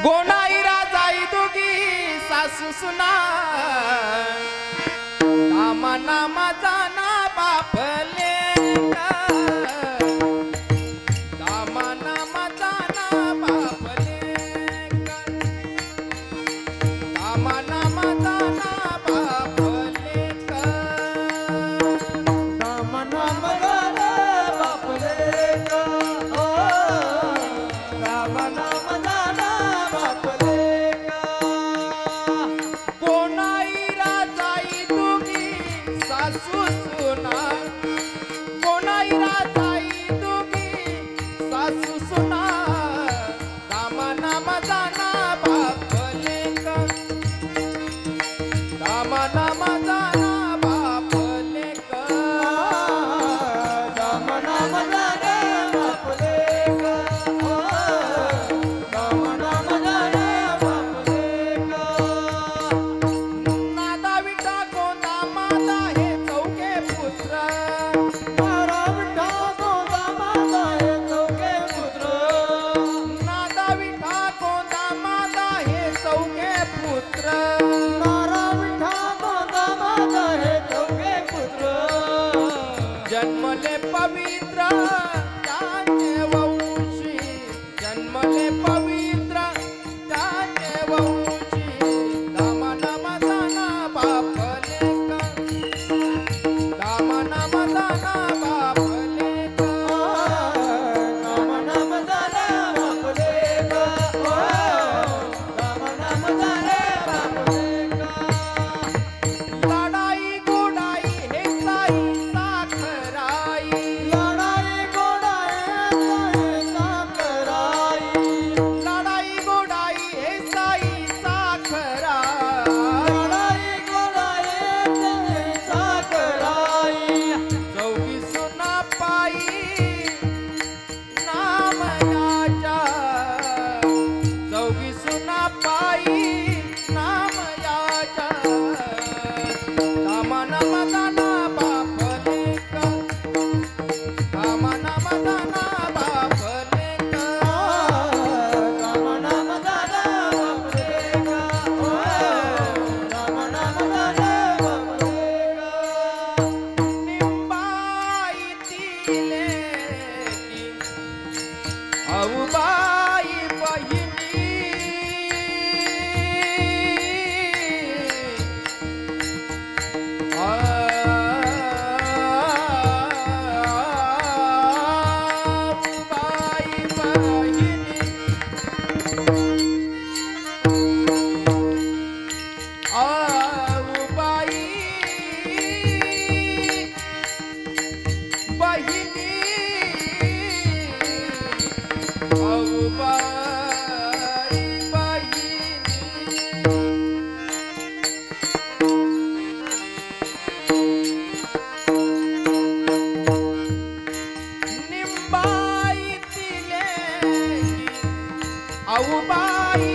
गोनाईरा जाई दोघी सासू सुना नामा नामा जाना बापले नामा नामा जाना बापले नामा नामा जाना बापले नामा नामा जाना बापले नामा नामा जाना बापले गोनाईरा जाई दोघी सासू सुना गोनाईरा जाई दोघी सासू सुना नामा नामा जाना बापले नामा नामा जाना बापले नामा नामा जाना बापले नामा नामा जाना बापले नादा विटा गोंदा माता हे चौघे पुत्र नारा विठा गोंदा माता हे चौघे पुत्र नादा विटा गोंदा माता हे चौघे पुत्र नारा विठा गोंदा माता हे चौघे पुत्र जन्मले पवित्र त्याचे वंशी जन्मले पवित्र त्याचे वंशी नामा नामा जाना बापले नामा नामा जाना बापले नामा नामा जाना बापले नामा नामा जाना बापले लढाई गोडाई हे साई साखराई लढाई गोडाई साखराई लढाई गोडाई हे साई साखराई लढाई गोडाई साखराई चौघी सुना पायी नाम याचा चौघी सुना पायी नाम याचा नामा नामा जाना बापले नामा नामा जाना बापले नामा नामा जाना बापले नामा नामा जाना बापले निंबाई तिले औबाई बहिणी औबाई बहिणी औबाई बहिणी औबाई बहिणी निंबाई तिले औबाई